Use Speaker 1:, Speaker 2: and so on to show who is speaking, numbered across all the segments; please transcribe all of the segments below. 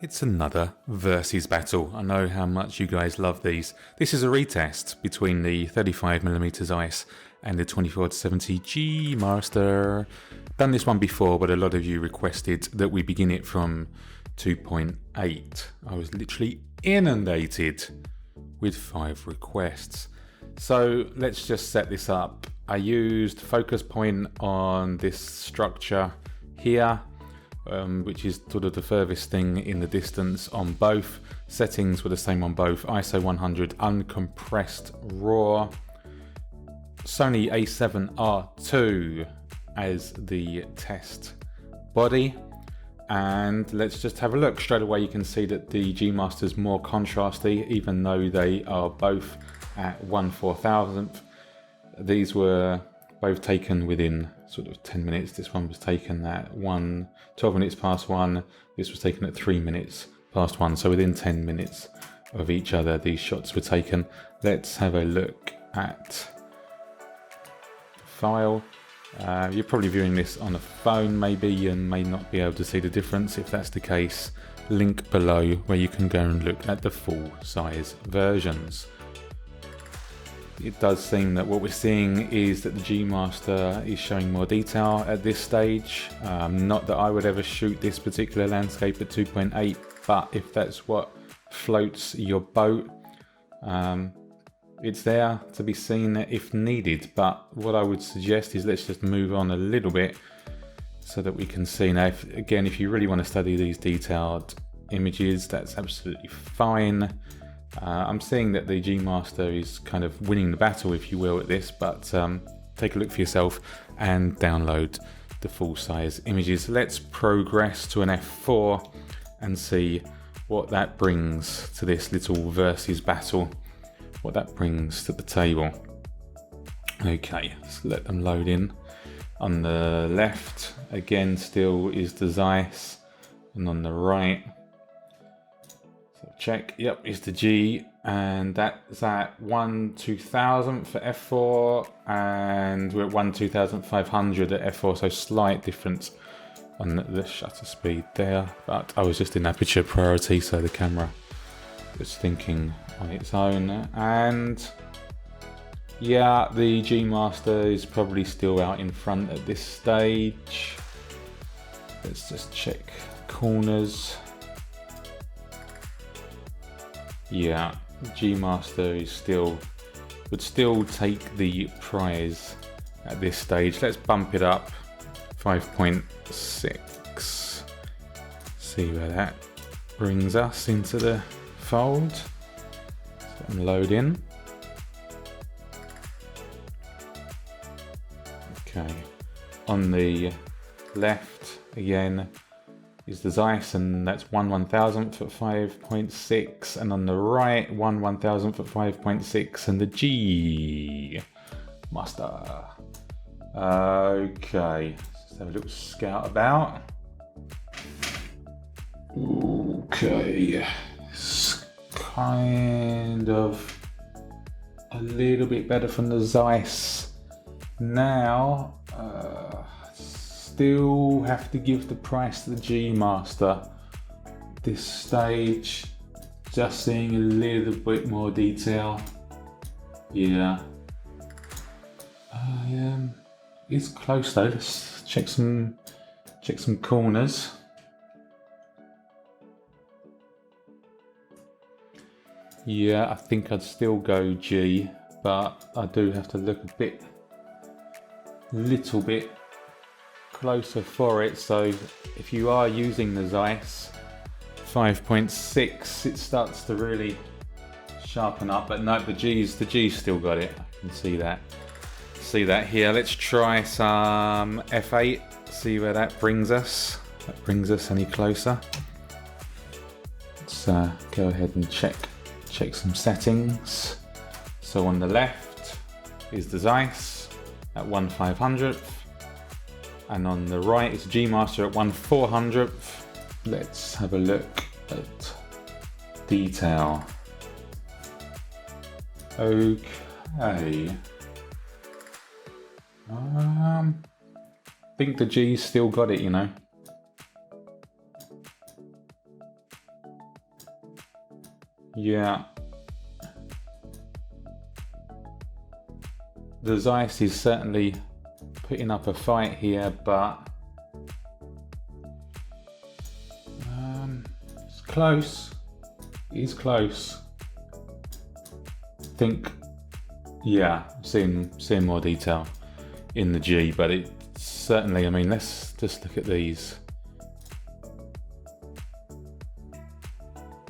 Speaker 1: It's another versus battle. I know how much you guys love these. This is a retest between the 35mm Zeiss and the 24-70 G Master. Done this one before, but a lot of you requested that we begin it from 2.8. I was literally inundated with 5 requests. So let's just set this up. I used focus point on this structure here, which is sort of the furthest thing in the distance on both. Settings were the same on both. ISO 100 uncompressed RAW. Sony A7R2 as the test body. And let's just have a look. Straight away you can see that the G Master is more contrasty, even though they are both at 1/4000th. These were both taken within sort of 10 minutes. This one was taken at 12 minutes past 1. This was taken at 3 minutes past 1. So within 10 minutes of each other, these shots were taken. Let's have a look at the file. You're probably viewing this on a phone maybe and may not be able to see the difference. If that's the case, link below where you can go and look at the full size versions. It does seem that what we're seeing is that the G Master is showing more detail at this stage. Not that I would ever shoot this particular landscape at 2.8, but if that's what floats your boat, it's there to be seen if needed. But what I would suggest is let's just move on a little bit so that we can see. Now, if you really want to study these detailed images, that's absolutely fine. I'm seeing that the G Master is kind of winning the battle, if you will, at this, but take a look for yourself and download the full size images. Let's progress to an f4 and see what that brings to this little versus battle, what that brings to the table. Okay, let's let them load in. On the left, again, still is the Zeiss, and on the right, check, yep, it's the G, and that's at 1/2000 for f4, and we're at 1/2500 at f4, so slight difference on the shutter speed there, but I was just in aperture priority, so the camera was thinking on its own. And yeah, the G Master is probably still out in front at this stage. Let's just check corners. Yeah, G Master is would still take the prize at this stage. Let's bump it up 5.6. See where that brings us into the fold. So I'm load in. Okay, on the left again is the Zeiss, and that's 1/1000th at 5.6, and on the right 1/1000th at 5.6, and the G Master. Okay, let's have a little scout about. Okay, it's kind of a little bit better from the Zeiss now. Still have to give the price to the G Master this stage. Just seeing a little bit more detail. Yeah, it's close though. Let's check some corners. Yeah, I think I'd still go G, but I do have to look a little bit closer for it. So if you are using the Zeiss 5.6, it starts to really sharpen up. But no, the G's still got it. I can see that here. Let's try some f8, see where that brings us. That brings us any closer. Let's go ahead and check some settings. So on the left is the Zeiss at 1/500th, and on the right is G Master at 1/400th. Let's have a look at detail. Okay. I think the G's still got it, you know. Yeah. The Zeiss is certainly putting up a fight here, but it's close. It is close. I think, yeah, seeing more detail in the G, but it certainly, I mean, let's just look at these.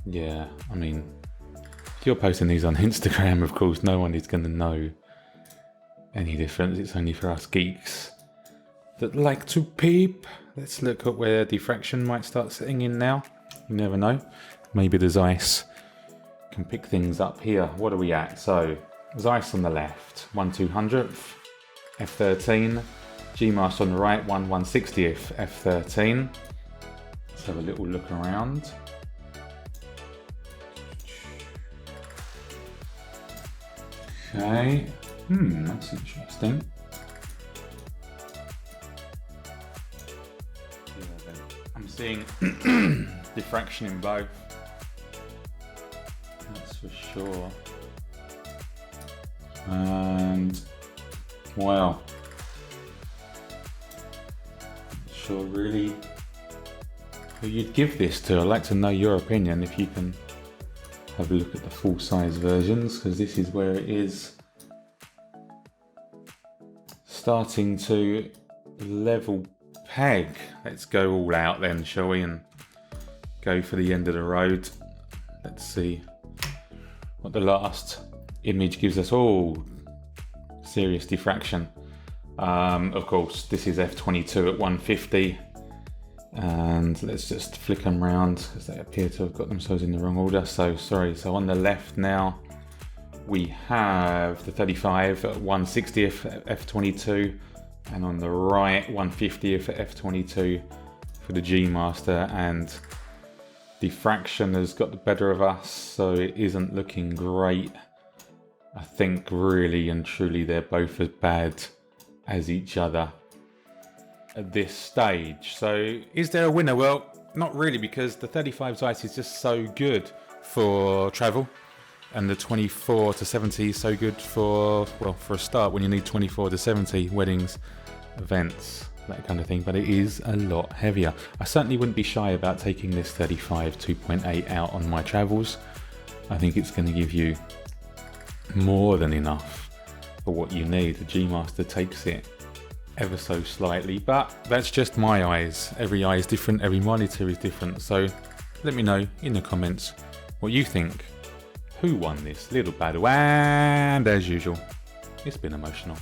Speaker 1: Yeah, I mean, if you're posting these on Instagram, of course, no one is going to know any difference. It's only for us geeks that like to peep. Let's look at where diffraction might start setting in now. You never know. Maybe the Zeiss can pick things up here. What are we at? So, Zeiss on the left, 1/200th, f13. G-Master on the right, 1/160th, f13. Let's have a little look around. Okay, that's interesting. I'm seeing diffraction in both. That's for sure. And wow. Not sure really who you'd give this to. I'd like to know your opinion if you can have a look at the full size versions, because this is where it is starting to level peg. Let's go all out then, shall we, and go for the end of the road. Let's see what the last image gives us. Oh, serious diffraction. Of course, this is f22 at 150. And let's just flick them around because they appear to have got themselves in the wrong order. So sorry. So on the left now, we have the 35 at 1/60th f22, and on the right 1/50th at f22 for the G Master. And diffraction has got the better of us, so it isn't looking great. I think really and truly they're both as bad as each other at this stage. So is there a winner? Well, not really, because the 35 Zeiss is just so good for travel, and the 24 to 70 is so good for, well, for a start, when you need 24 to 70 weddings, events, that kind of thing. But it is a lot heavier. I certainly wouldn't be shy about taking this 35 2.8 out on my travels. I think it's going to give you more than enough for what you need. The G Master takes it ever so slightly, but that's just my eyes. Every eye is different, every monitor is different. So let me know in the comments what you think. Who won this little battle? And as usual, it's been emotional.